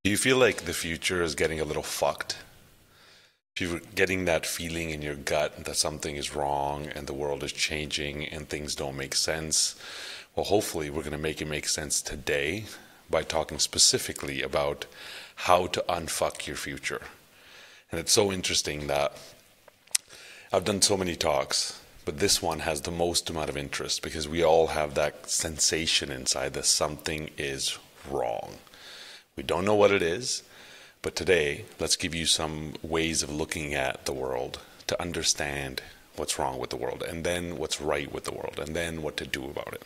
Do you feel like the future is getting a little fucked? If you're getting that feeling in your gut that something is wrong and the world is changing and things don't make sense, well, hopefully we're going to make it make sense today by talking specifically about how to unfuck your future. And it's so interesting that I've done so many talks, but this one has the most amount of interest because we all have that sensation inside that something is wrong. We don't know what it is, but today, let's give you some ways of looking at the world to understand what's wrong with the world, and then what's right with the world, and then what to do about it.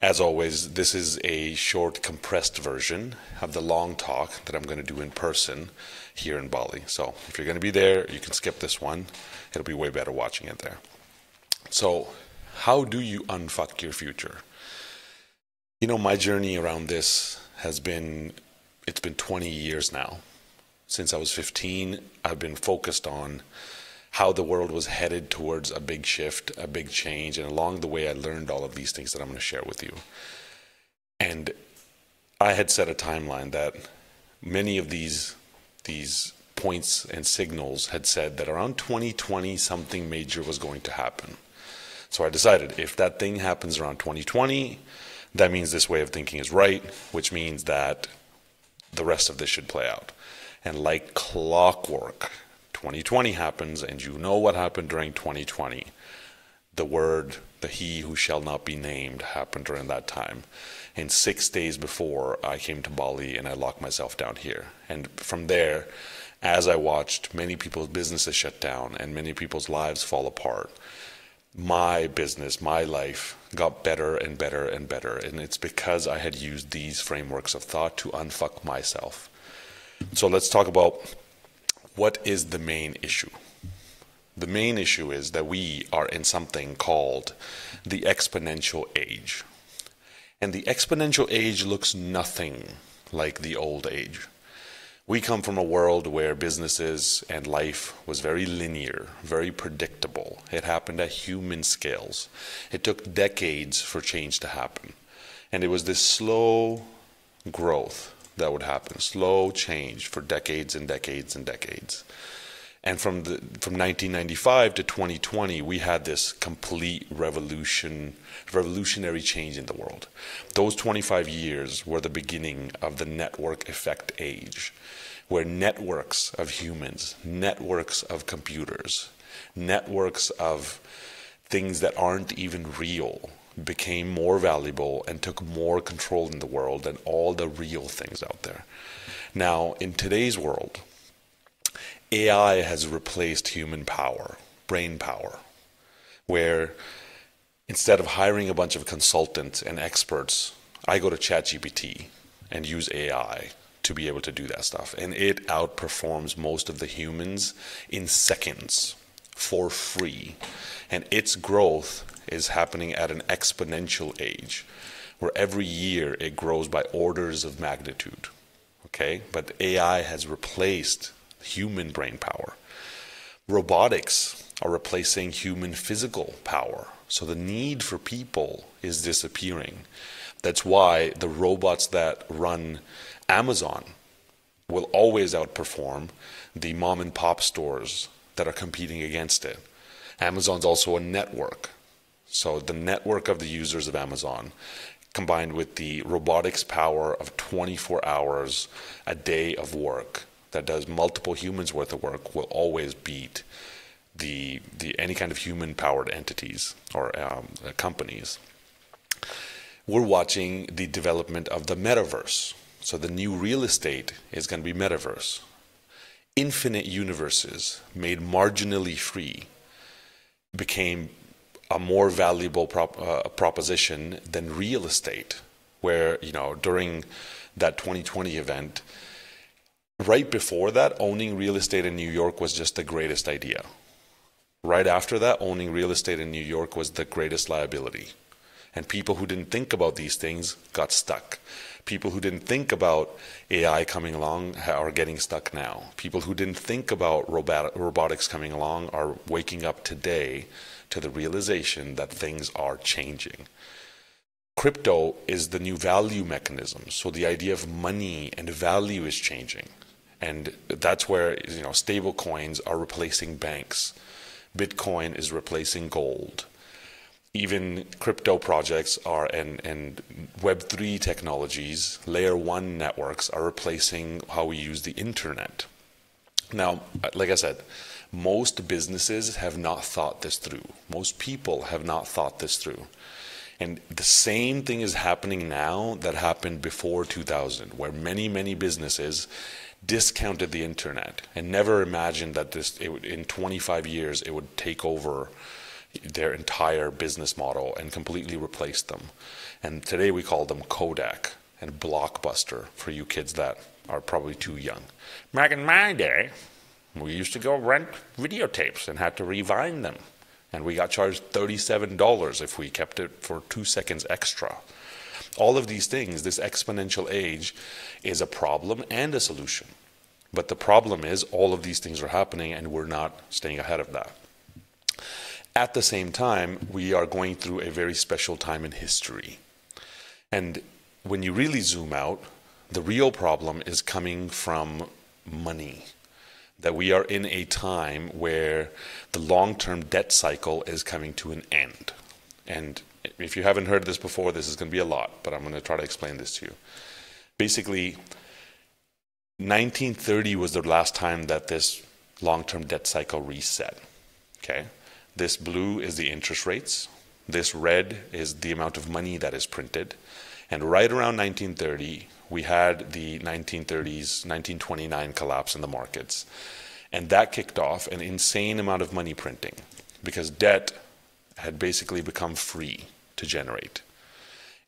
As always, this is a short, compressed version of the long talk that I'm going to do in person here in Bali. So if you're going to be there, you can skip this one. It'll be way better watching it there. So how do you unfuck your future? You know, my journey around this has been, it's been 20 years now. Since I was 15, I've been focused on how the world was headed towards a big shift, a big change, and along the way I learned all of these things that I'm going to share with you. And I had set a timeline that many of these points and signals had said that around 2020 something major was going to happen. So I decided if that thing happens around 2020, that means this way of thinking is right, which means that the rest of this should play out. And like clockwork, 2020 happens, and you know what happened during 2020. The he who shall not be named happened during that time. And 6 days before, I came to Bali and I locked myself down here. And from there, as I watched many people's businesses shut down and many people's lives fall apart, my business, my life got better and better and better. And it's because I had used these frameworks of thought to unfuck myself. So let's talk about what is the main issue. The main issue is that we are in something called the exponential age. And the exponential age looks nothing like the old age. We come from a world where businesses and life was very linear, very predictable. It happened at human scales. It took decades for change to happen. And it was this slow growth that would happen, slow change for decades and decades and decades. And from 1995 to 2020, we had this complete revolutionary change in the world. Those 25 years were the beginning of the network effect age, where networks of humans, networks of computers, networks of things that aren't even real became more valuable and took more control in the world than all the real things out there. Now, in today's world, AI has replaced human power, brain power, where instead of hiring a bunch of consultants and experts, I go to ChatGPT and use AI to be able to do that stuff. And it outperforms most of the humans in seconds for free. And its growth is happening at an exponential age, where every year it grows by orders of magnitude. Okay? But AI has replaced human brain power. Robotics are replacing human physical power. So the need for people is disappearing. That's why the robots that run Amazon will always outperform the mom and pop stores that are competing against it. Amazon's also a network. So the network of the users of Amazon, combined with the robotics power of 24 hours a day of work that does multiple humans worth of work, will always beat the any kind of human powered entities or companies. We're watching the development of the metaverse. So the new real estate is going to be metaverse. Infinite universes made marginally free became a more valuable proposition than real estate, where, you know, during that 2020 event, right before that, owning real estate in New York was just the greatest idea. Right after that, owning real estate in New York was the greatest liability. And people who didn't think about these things got stuck. People who didn't think about AI coming along are getting stuck now. People who didn't think about robotics coming along are waking up today to the realization that things are changing. crypto is the new value mechanism. So the idea of money and value is changing. And that's where, stable coins are replacing banks. Bitcoin is replacing gold. Even crypto projects and Web3 technologies, layer 1 networks are replacing how we use the internet. Now, like I said, most businesses have not thought this through. Most people have not thought this through. And the same thing is happening now that happened before 2000, where many, many businesses discounted the internet and never imagined that in 25 years it would take over their entire business model and completely replace them. And today we call them Kodak and Blockbuster for you kids that are probably too young. Back in my day, we used to go rent videotapes and had to rewind them. And we got charged $37 if we kept it for 2 seconds extra. All of these things, this exponential age, is a problem and a solution. But the problem is all of these things are happening and we're not staying ahead of that. At the same time, we are going through a very special time in history. And when you really zoom out, the real problem is coming from money. That we are in a time where the long-term debt cycle is coming to an end. And if you haven't heard this before, this is going to be a lot, but I'm going to try to explain this to you. Basically, 1930 was the last time that this long-term debt cycle reset. Okay? This blue is the interest rates. This red is the amount of money that is printed. And right around 1930, we had the 1930s, 1929 collapse in the markets. And that kicked off an insane amount of money printing because debt had basically become free to generate.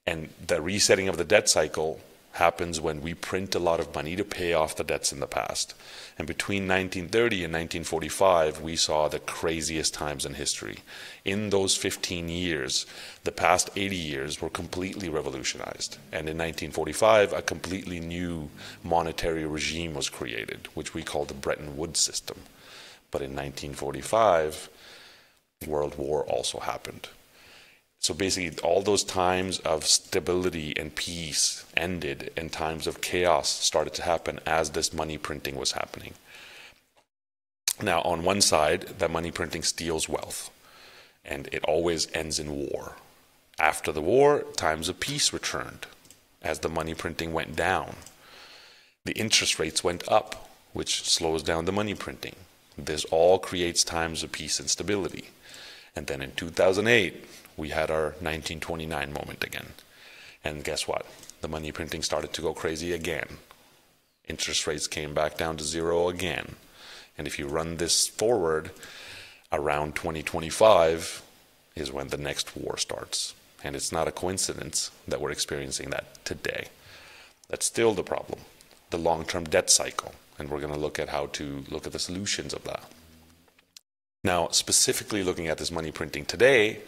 And the resetting of the debt cycle happens when we print a lot of money to pay off the debts in the past. And between 1930 and 1945, we saw the craziest times in history. In those 15 years, the past 80 years were completely revolutionized. And in 1945, a completely new monetary regime was created, which we call the Bretton Woods system. But in 1945, World War also happened. So basically, all those times of stability and peace ended, and times of chaos started to happen as this money printing was happening. Now, on one side, that money printing steals wealth, and it always ends in war. After the war, times of peace returned as the money printing went down. The interest rates went up, which slows down the money printing. This all creates times of peace and stability. And then in 2008, we had our 1929 moment again. And guess what? The money printing started to go crazy again. Interest rates came back down to zero again. And if you run this forward, around 2025 is when the next war starts. And it's not a coincidence that we're experiencing that today. That's still the problem, the long-term debt cycle. And we're going to look at how to look at the solutions of that. Now, specifically looking at this money printing today,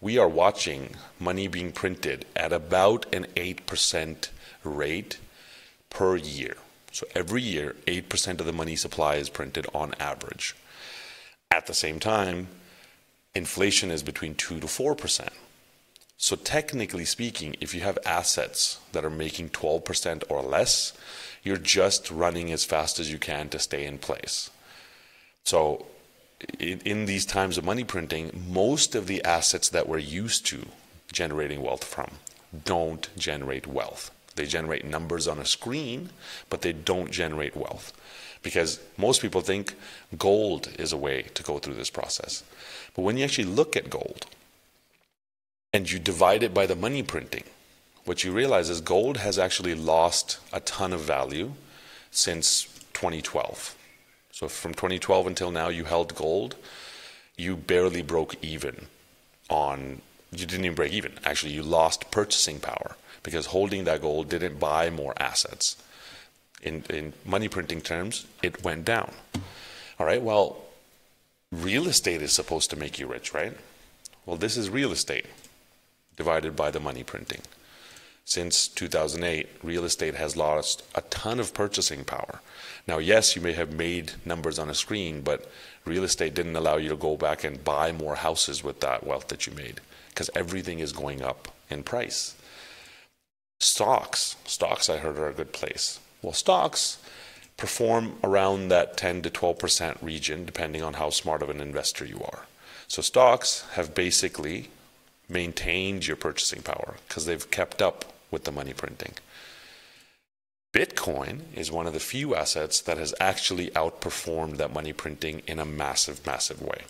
we are watching money being printed at about an 8% rate per year. So every year, 8% of the money supply is printed on average. At the same time, inflation is between 2 to 4%. So technically speaking, if you have assets that are making 12% or less, you're just running as fast as you can to stay in place. So in these times of money printing, most of the assets that we're used to generating wealth from don't generate wealth. They generate numbers on a screen, but they don't generate wealth. Because most people think gold is a way to go through this process. But when you actually look at gold and you divide it by the money printing, what you realize is gold has actually lost a ton of value since 2012. So from 2012 until now, you held gold, you barely broke even on, you didn't even break even. Actually, you lost purchasing power because holding that gold didn't buy more assets. In money printing terms, it went down. All right, well, real estate is supposed to make you rich, right? Well, this is real estate divided by the money printing. Since 2008, real estate has lost a ton of purchasing power. Now, yes, you may have made numbers on a screen, but real estate didn't allow you to go back and buy more houses with that wealth that you made, because everything is going up in price. Stocks I heard are a good place. Well, stocks perform around that 10 to 12% region, depending on how smart of an investor you are. So stocks have basically maintained your purchasing power because they've kept up with the money printing. Bitcoin is one of the few assets that has actually outperformed that money printing in a massive, massive way.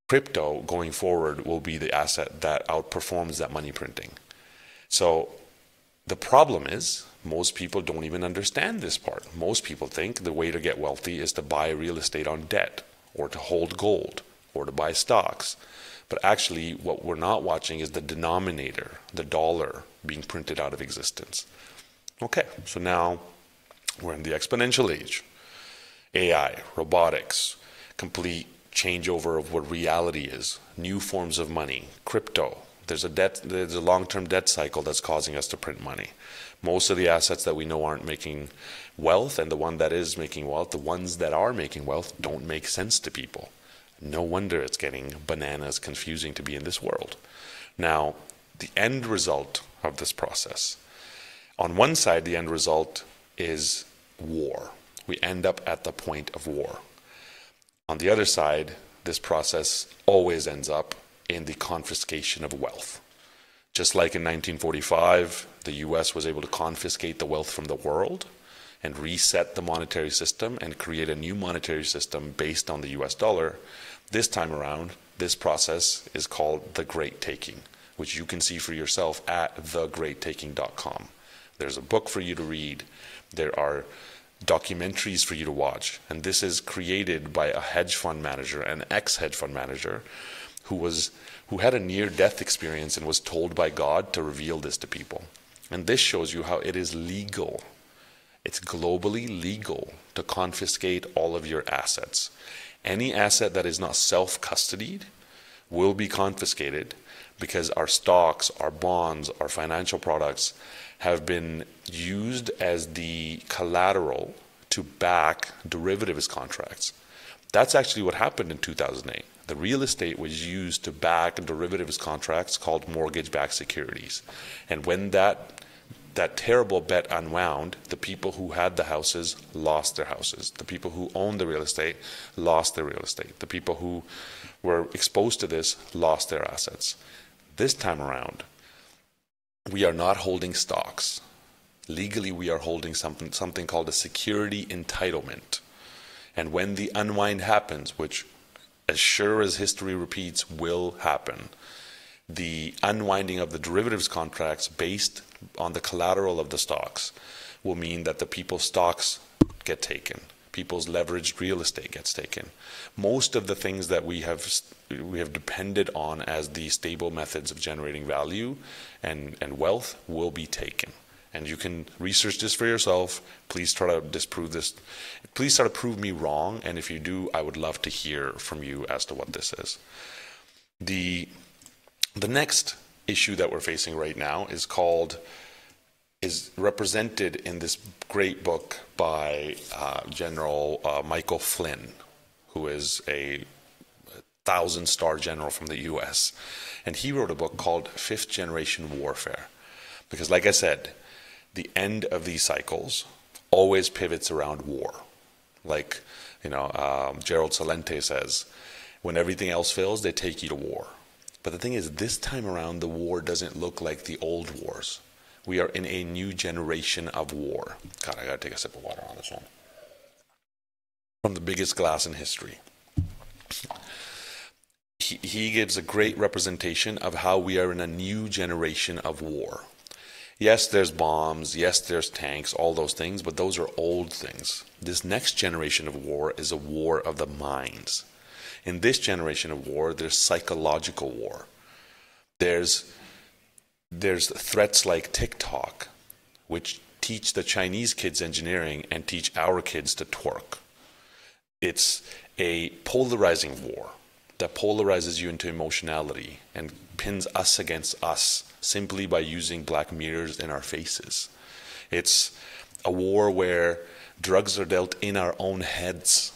Crypto going forward will be the asset that outperforms that money printing. So the problem is most people don't even understand this part. Most people think the way to get wealthy is to buy real estate on debt, or to hold gold, or to buy stocks. But actually what we're not watching is the denominator, the dollar, being printed out of existence. Okay, so now we're in the exponential age. AI, robotics, complete changeover of what reality is, new forms of money, crypto. There's a long-term debt cycle that's causing us to print money. Most of the assets that we know aren't making wealth, and the one that is making wealth, the ones that are making wealth don't make sense to people. No wonder it's getting bananas confusing to be in this world. Now, the end result of this process. On one side, the end result is war. We end up at the point of war. On the other side, this process always ends up in the confiscation of wealth. Just like in 1945, the US was able to confiscate the wealth from the world and reset the monetary system and create a new monetary system based on the US dollar. This time around, this process is called the Great Taking, which you can see for yourself at thegreattaking.com. There's a book for you to read. There are documentaries for you to watch. And this is created by a hedge fund manager, an ex-hedge fund manager, who had a near-death experience and was told by God to reveal this to people. And this shows you how it is legal. It's globally legal to confiscate all of your assets. Any asset that is not self-custodied will be confiscated because our stocks, our bonds, our financial products have been used as the collateral to back derivative contracts. That's actually what happened in 2008. The real estate was used to back derivatives contracts called mortgage-backed securities. And when that terrible bet unwound, the people who had the houses lost their houses. The people who owned the real estate lost their real estate. The people who were exposed to this lost their assets. This time around, we are not holding stocks. Legally, we are holding something called a security entitlement. And when the unwind happens, which as sure as history repeats will happen, the unwinding of the derivatives contracts based on the collateral of the stocks will mean that the people's stocks get taken. People's leveraged real estate gets taken. Most of the things that we have depended on as the stable methods of generating value and wealth will be taken. And you can research this for yourself. Please try to disprove this. Please try to prove me wrong. And if you do, I would love to hear from you as to what this is. The next issue that we're facing right now is represented in this great book by General Michael Flynn, who is a 1,000-star general from the US. And he wrote a book called Fifth Generation Warfare. Because like I said, the end of these cycles always pivots around war. Like, Gerald Celente says, when everything else fails, they take you to war. But the thing is, this time around, the war doesn't look like the old wars. We are in a new generation of war. God, I gotta take a sip of water on this one. From the biggest glass in history. He gives a great representation of how we are in a new generation of war. Yes, there's bombs, yes, there's tanks, all those things, but those are old things. This next generation of war is a war of the minds. In this generation of war, there's psychological war. There's threats like TikTok, which teach the Chinese kids engineering and teach our kids to twerk. It's a polarizing war that polarizes you into emotionality and pins us against us simply by using black mirrors in our faces. It's a war where drugs are dealt in our own heads,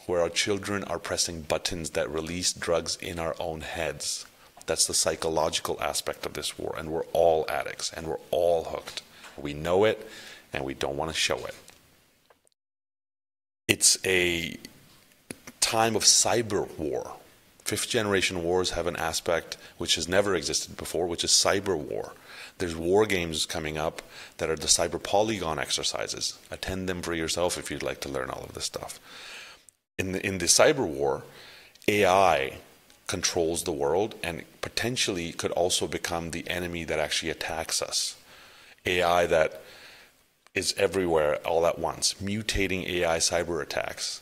where our children are pressing buttons that release drugs in our own heads. That's the psychological aspect of this war, and we're all addicts, and we're all hooked. We know it, and we don't want to show it. It's a time of cyber war. Fifth generation wars have an aspect which has never existed before, which is cyber war. There's war games coming up that are the cyber polygon exercises. Attend them for yourself if you'd like to learn all of this stuff. In the cyber war, AI controls the world and potentially could also become the enemy that actually attacks us. AI that is everywhere all at once, mutating AI cyber attacks.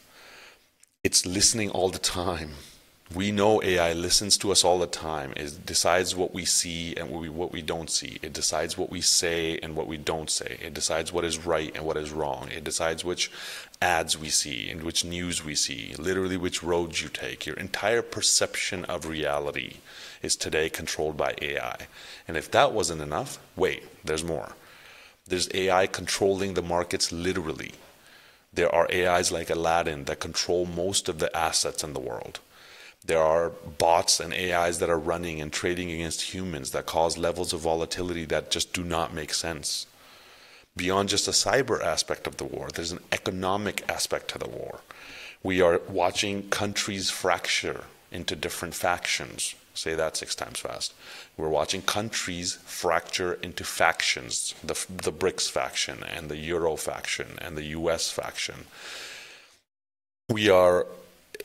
It's listening all the time. We know AI listens to us all the time. It decides what we see and what we don't see. It decides what we say and what we don't say. It decides what is right and what is wrong. It decides which ads we see and which news we see, literally which roads you take. Your entire perception of reality is today controlled by AI. And if that wasn't enough, wait, there's more. There's AI controlling the markets literally. There are AIs like Aladdin that control most of the assets in the world. There are bots and AIs that are running and trading against humans that cause levels of volatility that just do not make sense. Beyond just a cyber aspect of the war, there's an economic aspect to the war. We are watching countries fracture into different factions. Say that 6 times fast. We're watching countries fracture into factions, the BRICS faction and the Euro faction and the US faction. We are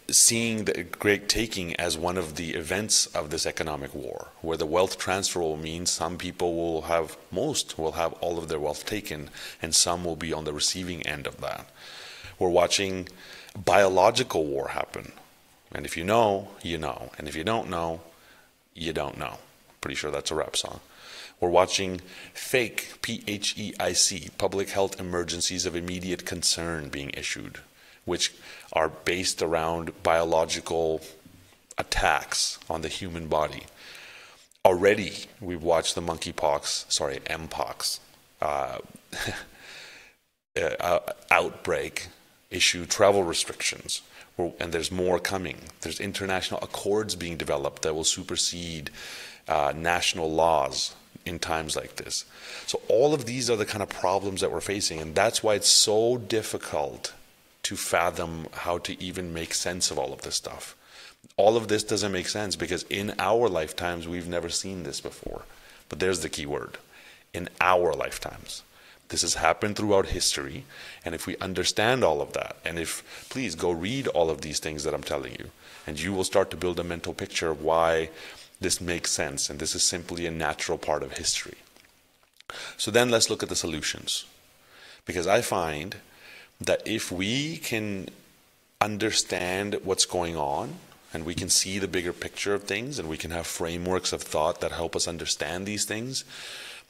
seeing the great taking as one of the events of this economic war, where the wealth transfer will mean some people will have, most will have all of their wealth taken, and some will be on the receiving end of that. We're watching biological war happen. And if you know, you know. And if you don't know, you don't know. Pretty sure that's a rap song. We're watching fake, PHEIC, public health emergencies of immediate concern being issued, which are based around biological attacks on the human body. Already, we've watched the Mpox outbreak issue travel restrictions, and there's more coming. There's international accords being developed that will supersede national laws in times like this. So all of these are the kind of problems that we're facing, and that's why it's so difficult to fathom how to even make sense of all of this stuff. All of this doesn't make sense because in our lifetimes, we've never seen this before. But there's the key word, in our lifetimes. This has happened throughout history, and if we understand all of that, and if, please go read all of these things that I'm telling you, and you will start to build a mental picture of why this makes sense, and this is simply a natural part of history. So then let's look at the solutions. Because I find that if we can understand what's going on, and we can see the bigger picture of things, and we can have frameworks of thought that help us understand these things,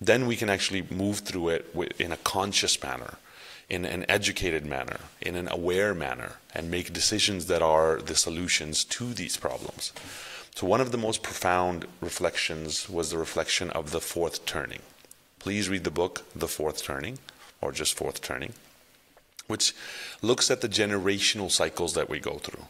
then we can actually move through it in a conscious manner, in an educated manner, in an aware manner, and make decisions that are the solutions to these problems. So one of the most profound reflections was the reflection of the fourth turning. Please read the book, The Fourth Turning, or just Fourth Turning, which looks at the generational cycles that we go through.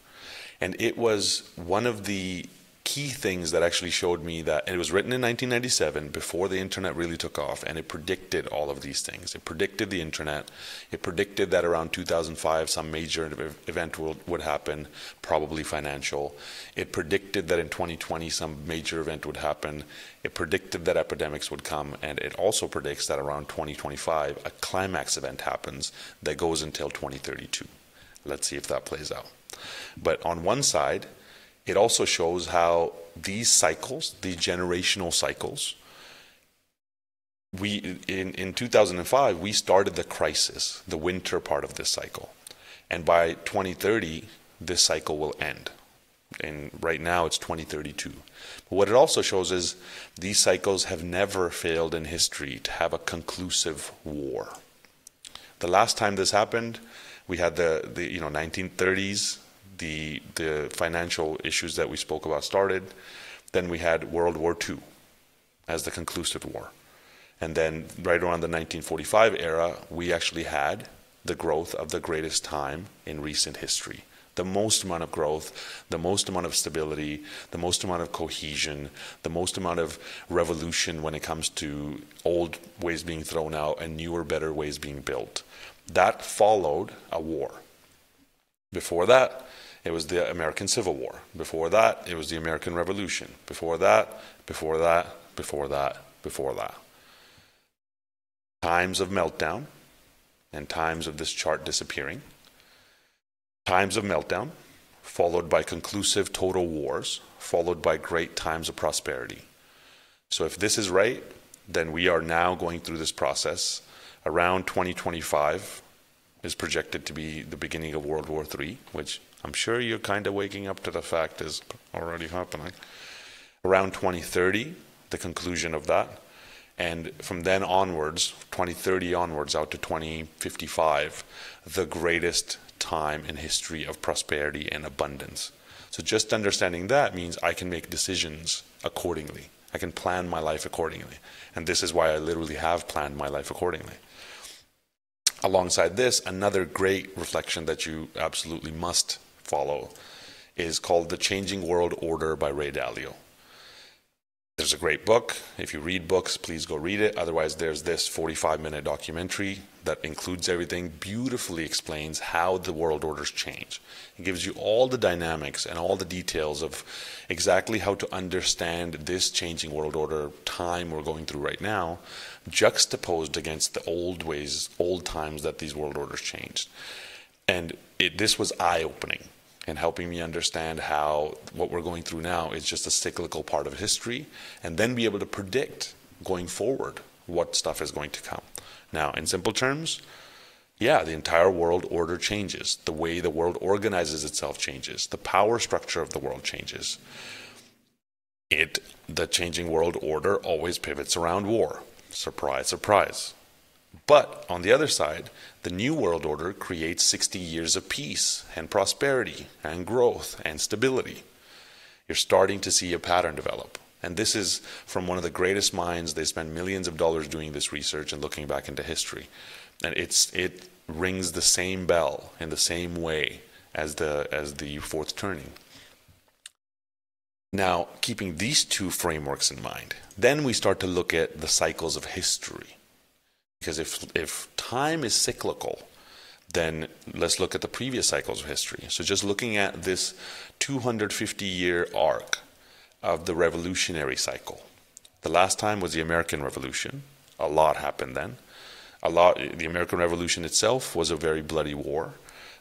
And it was one of the key things that actually showed me that, and it was written in 1997 before the internet really took off, and it predicted all of these things. It predicted the internet. It predicted that around 2005 some major event would happen, probably financial. It predicted that in 2020 some major event would happen. It predicted that epidemics would come, and it also predicts that around 2025 a climax event happens that goes until 2032. Let's see if that plays out. But on one side, it also shows how these cycles, these generational cycles, in 2005, we started the crisis, the winter part of this cycle. And by 2030, this cycle will end. And right now, it's 2032. But what it also shows is these cycles have never failed in history to have a conclusive war. The last time this happened, we had the 1930s, the financial issues that we spoke about started. Then we had World War II. as the conclusive war. And then right around the 1945 era, we actually had the growth of the greatest time in recent history. The most amount of growth, the most amount of stability, the most amount of cohesion, the most amount of revolution when it comes to old ways being thrown out and newer, better ways being built. That followed a war. Before that, it was the American Civil War. Before that, it was the American Revolution. Before that, before that, before that, before that. Times of meltdown and times of this chart disappearing. Times of meltdown, followed by conclusive total wars, followed by great times of prosperity. So if this is right, then we are now going through this process. Around 2025 is projected to be the beginning of World War III, which I'm sure you're kind of waking up to the fact is already happening. Around 2030, the conclusion of that. And from then onwards, 2030 onwards, out to 2055, the greatest time in history of prosperity and abundance. So just understanding that means I can make decisions accordingly. I can plan my life accordingly. And this is why I literally have planned my life accordingly. Alongside this, another great reflection that you absolutely must follow is called The Changing World Order by Ray Dalio. There's a great book. If you read books, please go read it. Otherwise, there's this 45-minute documentary that includes everything, beautifully explains how the world orders change. It gives you all the dynamics and all the details of exactly how to understand this changing world order time we're going through right now, juxtaposed against the old ways, old times that these world orders changed. And this was eye-opening and helping me understand how what we're going through now is just a cyclical part of history, and then be able to predict going forward what stuff is going to come. Now, in simple terms, yeah, the entire world order changes. The way the world organizes itself changes. The power structure of the world changes. The changing world order always pivots around war. Surprise, surprise. But on the other side, the new world order creates 60 years of peace and prosperity and growth and stability. You're starting to see a pattern develop. And this is from one of the greatest minds. They spend millions of dollars doing this research and looking back into history. And it rings the same bell in the same way as the fourth turning. Now, keeping these two frameworks in mind, then we start to look at the cycles of history. Because if time is cyclical, then let's look at the previous cycles of history. So just looking at this 250-year arc of the revolutionary cycle. The last time was the American Revolution. A lot happened then. The American Revolution itself was a very bloody war.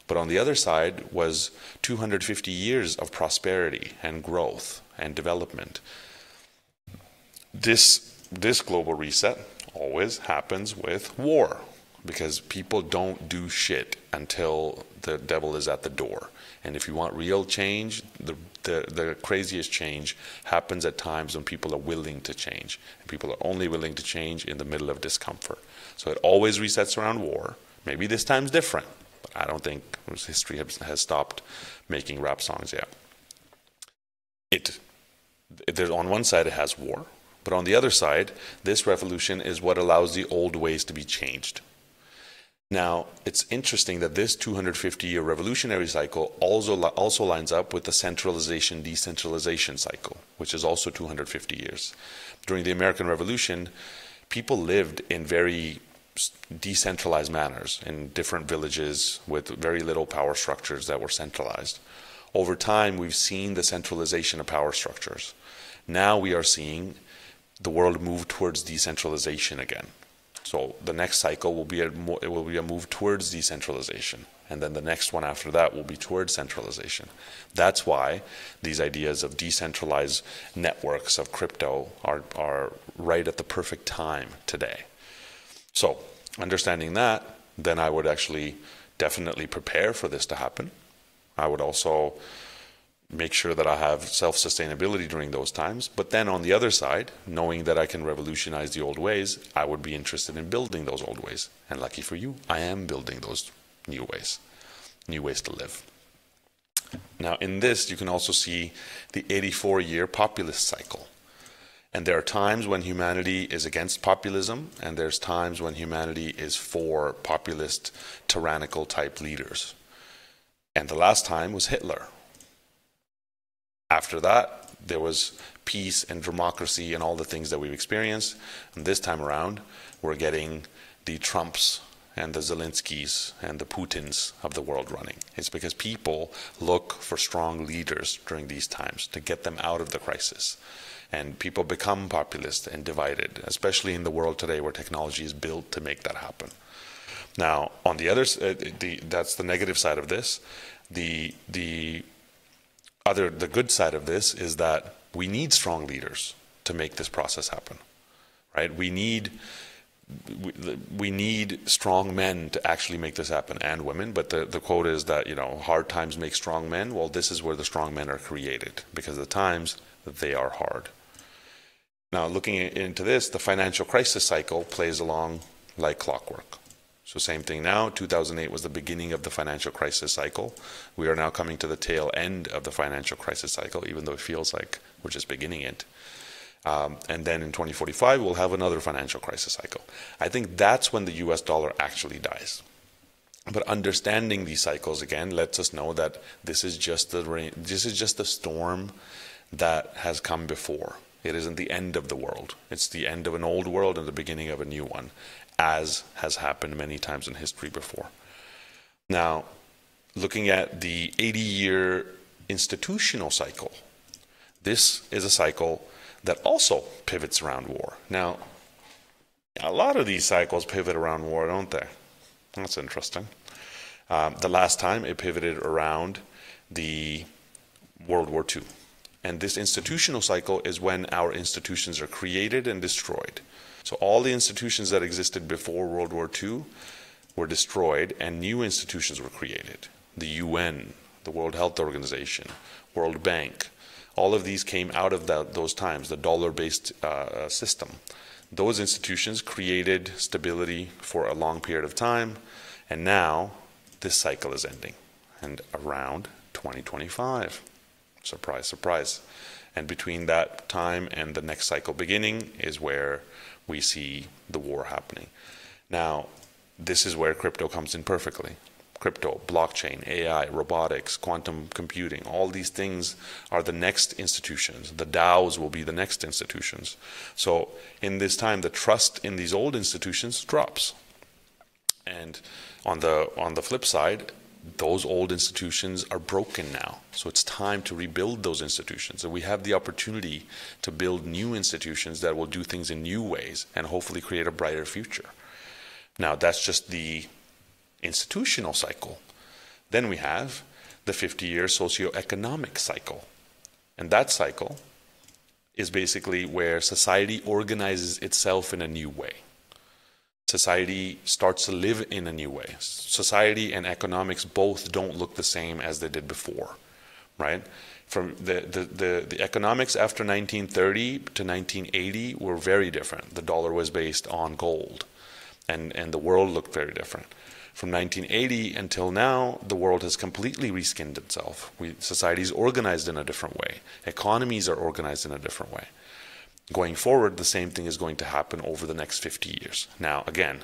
But on the other side was 250 years of prosperity and growth and development. This global reset always happens with war, because people don't do shit until the devil is at the door. And if you want real change, the craziest change happens at times when people are willing to change. And people are only willing to change in the middle of discomfort. So it always resets around war. Maybe this time's different, but I don't think history has stopped making rap songs yet. There's on one side it has war, but on the other side, this revolution is what allows the old ways to be changed. Now, it's interesting that this 250-year revolutionary cycle also lines up with the centralization-decentralization cycle, which is also 250 years. During the American Revolution, people lived in very decentralized manners in different villages with very little power structures that were centralized. Over time, we've seen the centralization of power structures. Now we are seeing the world move towards decentralization again. So the next cycle will be a move towards decentralization, and then the next one after that will be towards centralization. That's why these ideas of decentralized networks of crypto are right at the perfect time today. So understanding that, then I would actually definitely prepare for this to happen. I would also make sure that I have self-sustainability during those times. But then on the other side, knowing that I can revolutionize the old ways, I would be interested in building those old ways. And lucky for you, I am building those new ways to live. Now in this, you can also see the 84-year populist cycle. And there are times when humanity is against populism, and there's times when humanity is for populist, tyrannical type leaders. And the last time was Hitler. After that, there was peace and democracy and all the things that we've experienced. And this time around, we're getting the Trumps and the Zelenskys and the Putins of the world running. It's because people look for strong leaders during these times to get them out of the crisis. And people become populist and divided, especially in the world today where technology is built to make that happen. Now, on the other, that's the negative side of this. The good side of this is that we need strong leaders to make this process happen, right? We need strong men to actually make this happen, and women. But the quote is that, hard times make strong men. Well, this is where the strong men are created, because the times, they are hard. Now, looking into this, the financial crisis cycle plays along like clockwork. So same thing now. 2008 was the beginning of the financial crisis cycle. We are now coming to the tail end of the financial crisis cycle, even though it feels like we're just beginning it. And then in 2045, we'll have another financial crisis cycle. I think that's when the US dollar actually dies. But understanding these cycles, again, lets us know that this is just the storm that has come before. It isn't the end of the world. It's the end of an old world and the beginning of a new one, as has happened many times in history before. Now, looking at the 80-year institutional cycle, this is a cycle that also pivots around war. Now, a lot of these cycles pivot around war, don't they? That's interesting. The last time it pivoted around the World War II. And this institutional cycle is when our institutions are created and destroyed. So all the institutions that existed before World War II were destroyed and new institutions were created. The UN, the World Health Organization, World Bank, all of these came out of those times, the dollar-based system. Those institutions created stability for a long period of time, and now this cycle is ending, and around 2025. Surprise, surprise. And between that time and the next cycle beginning is where we see the war happening. Now, this is where crypto comes in perfectly. Crypto, blockchain, AI, robotics, quantum computing, all these things are the next institutions. The DAOs will be the next institutions. So in this time, the trust in these old institutions drops. And on the flip side, those old institutions are broken now. So it's time to rebuild those institutions. And we have the opportunity to build new institutions that will do things in new ways and hopefully create a brighter future. Now, that's just the institutional cycle. Then we have the 50-year socioeconomic cycle. And that cycle is basically where society organizes itself in a new way. Society starts to live in a new way. Society and economics both don't look the same as they did before, right? From the economics after 1930 to 1980 were very different. The dollar was based on gold, and the world looked very different. From 1980 until now, the world has completely reskinned itself. Society is organized in a different way. Economies are organized in a different way. Going forward, the same thing is going to happen over the next 50 years. Now, again,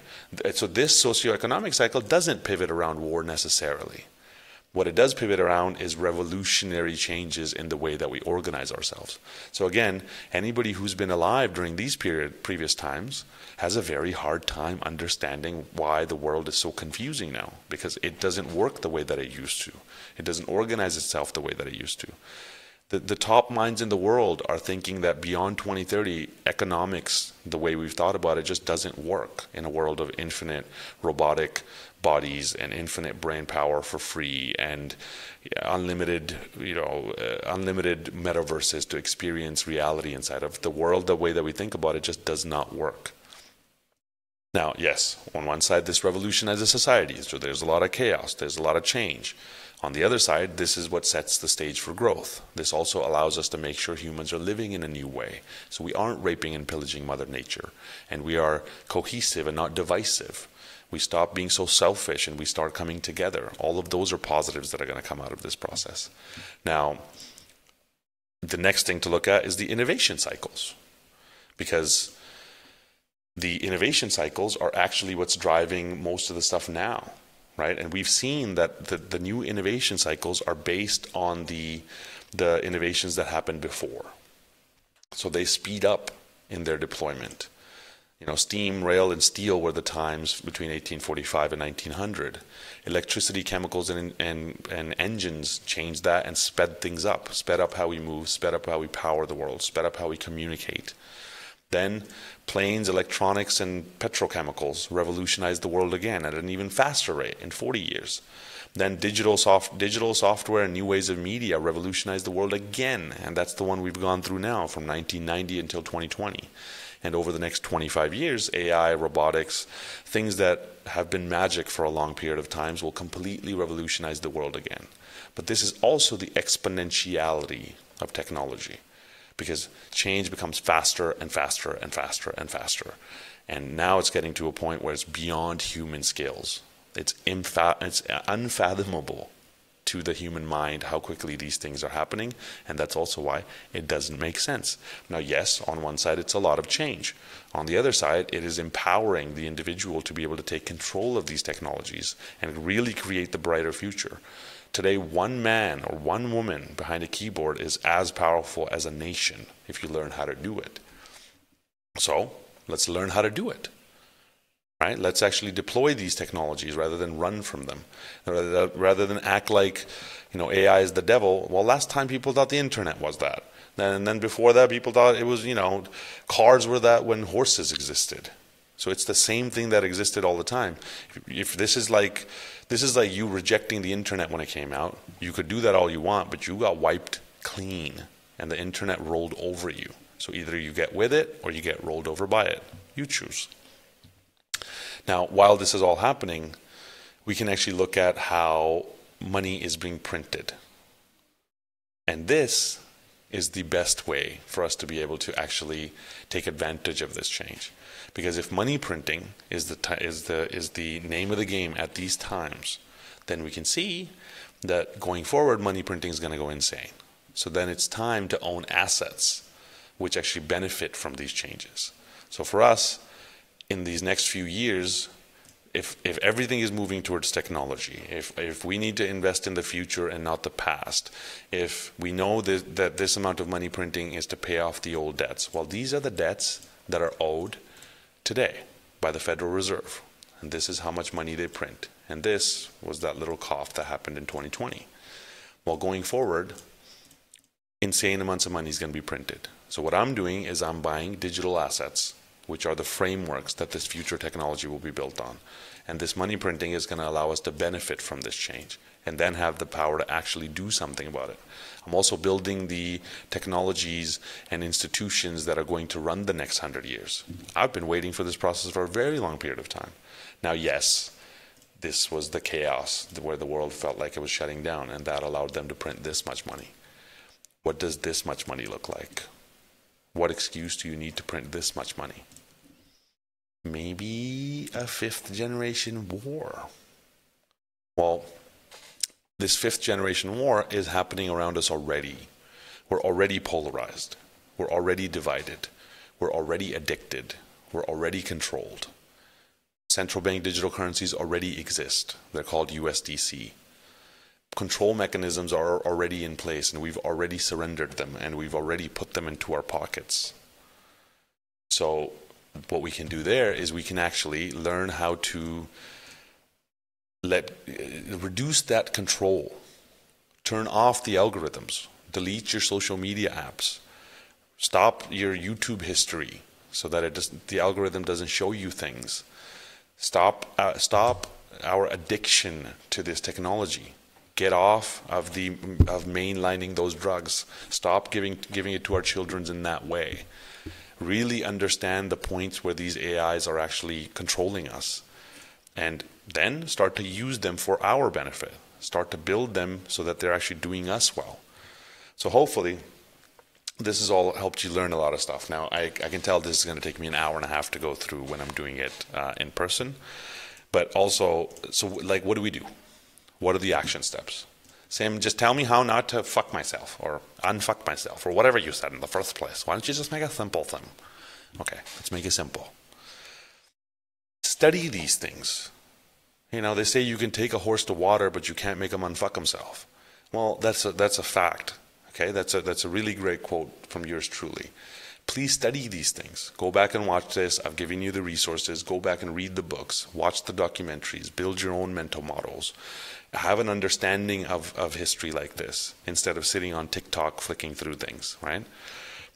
so this socioeconomic cycle doesn't pivot around war necessarily. What it does pivot around is revolutionary changes in the way that we organize ourselves. So again, anybody who's been alive during these previous times has a very hard time understanding why the world is so confusing now, because it doesn't work the way that it used to. It doesn't organize itself the way that it used to. The top minds in the world are thinking that beyond 2030, economics, the way we've thought about it, just doesn't work in a world of infinite robotic bodies and infinite brain power for free and unlimited, unlimited metaverses to experience reality inside of the world. The way that we think about it just does not work. Now, yes, on one side, this revolutionizes society. So there's a lot of chaos. There's a lot of change. On the other side, this is what sets the stage for growth. This also allows us to make sure humans are living in a new way. So we aren't raping and pillaging Mother Nature, and we are cohesive and not divisive. We stop being so selfish and we start coming together. All of those are positives that are going to come out of this process. Now, the next thing to look at is the innovation cycles. because the innovation cycles are actually what's driving most of the stuff now, right? And we've seen that the new innovation cycles are based on the innovations that happened before. So they speed up in their deployment. Steam, rail, and steel were the times between 1845 and 1900. Electricity, chemicals, and engines changed that and sped things up, sped up how we move, sped up how we power the world, sped up how we communicate. Then planes, electronics, and petrochemicals revolutionized the world again at an even faster rate in 40 years. Then digital software and new ways of media revolutionized the world again, and that's the one we've gone through now from 1990 until 2020. And over the next 25 years, AI, robotics, things that have been magic for a long period of time will completely revolutionize the world again. But this is also the exponentiality of technology, because change becomes faster and faster and faster and faster. And now it's getting to a point where it's beyond human skills. It's unfathomable to the human mind how quickly these things are happening, and that's also why it doesn't make sense. Now, yes, on one side it's a lot of change. On the other side, it is empowering the individual to be able to take control of these technologies and really create the brighter future. Today, one man or one woman behind a keyboard is as powerful as a nation if you learn how to do it. So, let's learn how to do it. Right? Let's actually deploy these technologies rather than run from them. Rather than act like, AI is the devil. Well, last time people thought the internet was that. And then before that, people thought it was, cars were that when horses existed. So it's the same thing that existed all the time. If this is like you rejecting the internet when it came out, you could do that all you want, but you got wiped clean and the internet rolled over you. So either you get with it or you get rolled over by it. You choose. Now, while this is all happening, we can actually look at how money is being printed. And this is the best way for us to be able to actually take advantage of this change. Because if money printing is the name of the game at these times, then we can see that going forward, money printing is going to go insane. So then it's time to own assets which actually benefit from these changes. So for us, in these next few years, if everything is moving towards technology, if we need to invest in the future and not the past, if we know that this amount of money printing is to pay off the old debts, well, these are the debts that are owed today by the Federal Reserve. And this is how much money they print. And this was that little cough that happened in 2020. Well, going forward, insane amounts of money is going to be printed. So what I'm doing is I'm buying digital assets, which are the frameworks that this future technology will be built on. And this money printing is going to allow us to benefit from this change and then have the power to actually do something about it. I'm also building the technologies and institutions that are going to run the next 100 years. I've been waiting for this process for a very long period of time. Now, yes, this was the chaos where the world felt like it was shutting down, and that allowed them to print this much money. What does this much money look like? What excuse do you need to print this much money? Maybe a fifth generation war. Well, this fifth generation war is happening around us already. We're already polarized. We're already divided. We're already addicted. We're already controlled. Central bank digital currencies already exist. They're called USDC. Control mechanisms are already in place, and we've already surrendered them, and we've already put them into our pockets. So what we can do there is we can actually learn how to reduce that control, turn off the algorithms, delete your social media apps, stop your YouTube history so that the algorithm doesn't show you things. Stop our addiction to this technology. Get off of mainlining those drugs. Stop giving it to our children in that way. Really understand the points where these AIs are actually controlling us. And then start to use them for our benefit. Start to build them so that they're actually doing us well. So hopefully, this has all helped you learn a lot of stuff. Now, I can tell this is going to take me an hour and a half to go through when I'm doing it in person. But also, so like, what do we do? What are the action steps? Sam, just tell me how not to fuck myself or unfuck myself or whatever you said in the first place. Why don't you just make a simple thing? Okay, let's make it simple. Study these things. You know, they say you can take a horse to water, but you can't make him unfuck himself. Well, that's a fact. Okay, that's a really great quote from yours truly. Please study these things. Go back and watch this. I've given you the resources. Go back and read the books. Watch the documentaries. Build your own mental models. Have an understanding of history like this instead of sitting on TikTok flicking through things, right?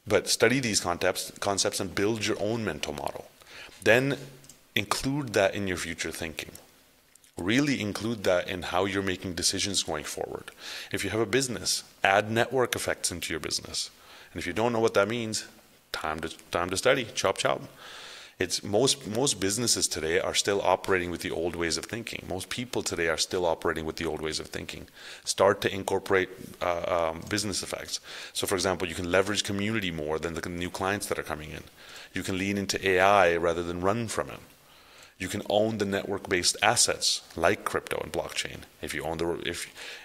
But study these concepts and build your own mental model. Then include that in your future thinking. Really include that in how you're making decisions going forward. If you have a business, add network effects into your business. And if you don't know what that means, time to study. Chop chop. It's most businesses today are still operating with the old ways of thinking. Most people today are still operating with the old ways of thinking. Start to incorporate business effects. So, for example, you can leverage community more than the new clients that are coming in. You can lean into AI rather than run from it. You can own the network-based assets like crypto and blockchain. If you own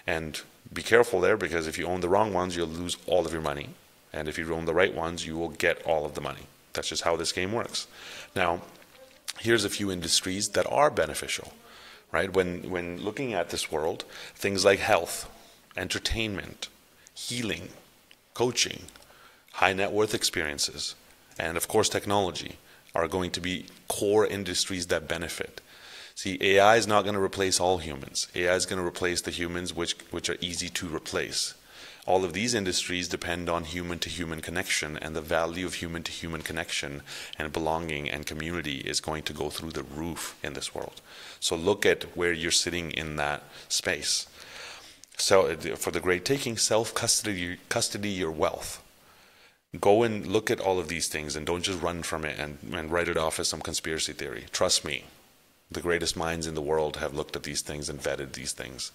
and be careful there, because if you own the wrong ones, you'll lose all of your money. And if you own the right ones, you will get all of the money. That's just how this game works. Now, here's a few industries that are beneficial, right? When looking at this world, things like health, entertainment, healing, coaching, high net worth experiences, and of course technology are going to be core industries that benefit. See, AI is not going to replace all humans. AI is going to replace the humans which are easy to replace. All of these industries depend on human-to-human connection, and the value of human-to-human connection and belonging and community is going to go through the roof in this world. So look at where you're sitting in that space. So for the great taking, custody your wealth. Go and look at all of these things and don't just run from it and write it off as some conspiracy theory. Trust me, the greatest minds in the world have looked at these things and vetted these things.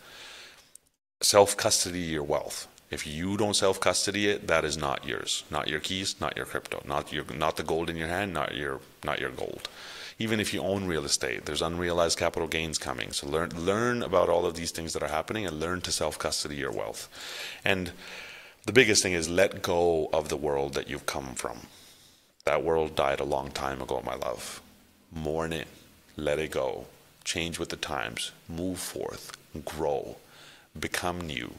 Self-custody your wealth. If you don't self-custody it, that is not yours. Not your keys, not your crypto, not the gold in your hand, not your gold. Even if you own real estate, there's unrealized capital gains coming. So learn about all of these things that are happening and learn to self-custody your wealth. And the biggest thing is let go of the world that you've come from. That world died a long time ago, my love. Mourn it, let it go, change with the times, move forth, grow, become new.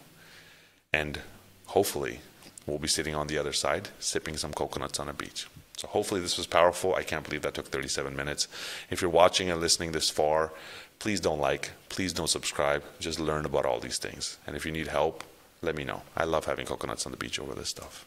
And hopefully we'll be sitting on the other side, sipping some coconuts on a beach. So hopefully this was powerful. I can't believe that took 37 minutes. If you're watching and listening this far, please don't please don't subscribe. Just learn about all these things. And if you need help, let me know. I love having coconuts on the beach over this stuff.